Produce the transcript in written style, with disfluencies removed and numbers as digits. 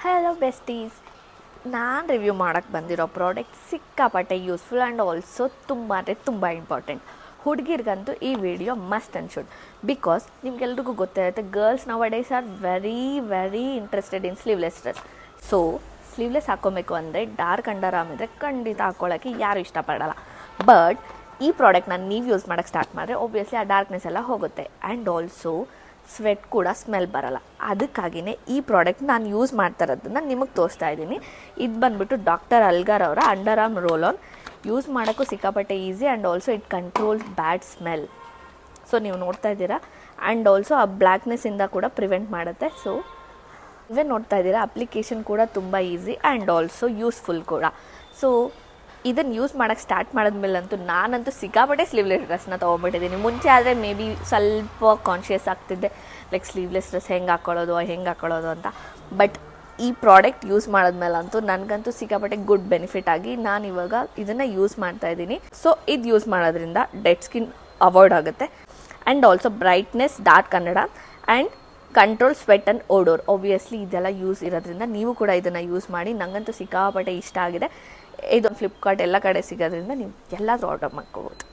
Hello besties, ನಾನು review ಮಾಡೋಕ್ಕೆ ಬಂದಿರೋ ಪ್ರಾಡಕ್ಟ್ ಸಿಕ್ಕಾಪಟ್ಟೆ ಯೂಸ್ಫುಲ್ ಆ್ಯಂಡ್ ಆಲ್ಸೋ ತುಂಬ ಇಂಪಾರ್ಟೆಂಟ್. ಹುಡುಗಿರ್ಗಂತೂ ಈ video must and should, because ನಿಮ್ಗೆಲ್ರಿಗೂ ಗೊತ್ತಿರುತ್ತೆ girls nowadays are very interested in sleeveless dress. So sleeveless ಹಾಕ್ಕೊಬೇಕು ಅಂದರೆ ಡಾರ್ಕ್ ಅಂಡರ್ ಆರ್ಮ್ ಇದ್ದರೆ ಖಂಡಿತ ಹಾಕ್ಕೊಳ್ಳೋಕ್ಕೆ ಯಾರು ಇಷ್ಟಪಡಲ್ಲ. ಬಟ್ ಈ ಪ್ರಾಡಕ್ಟ್ನ ನೀವು ಯೂಸ್ ಮಾಡೋಕ್ಕೆ ಸ್ಟಾರ್ಟ್ ಮಾಡಿದ್ರೆ ಒಬ್ವಿಯಸ್ಲಿ ಆ ಡಾರ್ಕ್ನೆಸ್ ಎಲ್ಲ ಹೋಗುತ್ತೆ ಆ್ಯಂಡ್ ಆಲ್ಸೋ ಸ್ವೆಟ್ ಕೂಡ ಸ್ಮೆಲ್ ಬರಲ್ಲ. ಅದಕ್ಕಾಗಿಯೇ ಈ ಪ್ರಾಡಕ್ಟ್ ನಾನು ಯೂಸ್ ಮಾಡ್ತಾ ಇರೋದನ್ನು ನಿಮಗೆ ತೋರಿಸ್ತಾ ಇದ್ದೀನಿ. ಇದು ಬಂದುಬಿಟ್ಟು ಡಾಕ್ಟರ್ ಅಲ್ಗಾರ್ ಅವರ under arm roll on. Use ಮಾಡೋಕ್ಕೂ ಸಿಕ್ಕಾಪಟ್ಟೆ easy and also it controls bad smell. So ನೀವು ನೋಡ್ತಾ ಇದ್ದೀರಾ, ಆ್ಯಂಡ್ ಆಲ್ಸೋ ಆ ಬ್ಲ್ಯಾಕ್ನೆಸ್ಸಿಂದ ಕೂಡ ಪ್ರಿವೆಂಟ್ ಮಾಡುತ್ತೆ. ಸೊ ನೀವೇ ನೋಡ್ತಾ ಇದ್ದೀರಾ, ಅಪ್ಲಿಕೇಶನ್ ಕೂಡ ತುಂಬ ಈಸಿ ಆ್ಯಂಡ್ ಆಲ್ಸೋ ಯೂಸ್ಫುಲ್ ಕೂಡ. ಸೊ ಇದನ್ನು ಯೂಸ್ ಮಾಡೋಕ್ಕೆ ಸ್ಟಾರ್ಟ್ ಮಾಡಿದ್ಮೇಲಂತೂ ನಾನಂತೂ ಸಿಕ್ಕಾಪಟ್ಟೆ ಸ್ಲೀವ್ಲೆಸ್ ಡ್ರೆಸ್ನ ತೊಗೊಂಡ್ಬಿಟ್ಟಿದ್ದೀನಿ. ಮುಂಚೆ ಆದರೆ ಮೇ ಬಿ ಸ್ವಲ್ಪ ಕಾನ್ಷಿಯಸ್ ಆಗ್ತಿದ್ದೆ, ಲೈಕ್ ಸ್ಲೀವ್ಲೆಸ್ ಡ್ರೆಸ್ ಹೆಂಗೆ ಹಾಕ್ಕೊಳ್ಳೋದು ಅಂತ. ಬಟ್ ಈ ಪ್ರಾಡಕ್ಟ್ ಯೂಸ್ ಮಾಡಿದ್ಮೇಲಂತೂ ನನಗಂತೂ ಸಿಕ್ಕಾಪಟ್ಟೆ ಗುಡ್ ಬೆನಿಫಿಟ್ ಆಗಿ ನಾನು ಇವಾಗ ಇದನ್ನು ಯೂಸ್ ಮಾಡ್ತಾಯಿದ್ದೀನಿ. ಸೊ ಇದು ಯೂಸ್ ಮಾಡೋದ್ರಿಂದ ಡೆಡ್ ಸ್ಕಿನ್ ಅವಾಯ್ಡ್ ಆಗುತ್ತೆ ಆ್ಯಂಡ್ ಆಲ್ಸೋ ಬ್ರೈಟ್ನೆಸ್, ಡಾರ್ಕ್ ಕನ್ನಡ and control sweat and odour. Obviously ಇದೆಲ್ಲ ಯೂಸ್ ಇರೋದ್ರಿಂದ ನೀವು ಕೂಡ ಇದನ್ನು ಯೂಸ್ ಮಾಡಿ. ನನಗಂತೂ ಸಿಕ್ಕಾಪಟ್ಟೆ ಇಷ್ಟ ಆಗಿದೆ. ಇದು ಫ್ಲಿಪ್ಕಾರ್ಟ್ ಎಲ್ಲ ಕಡೆ ಸಿಗೋದ್ರಿಂದ ನೀವು ಎಲ್ಲಾದರೂ ಆರ್ಡರ್ ಮಾಡ್ಕೋಬೋದು.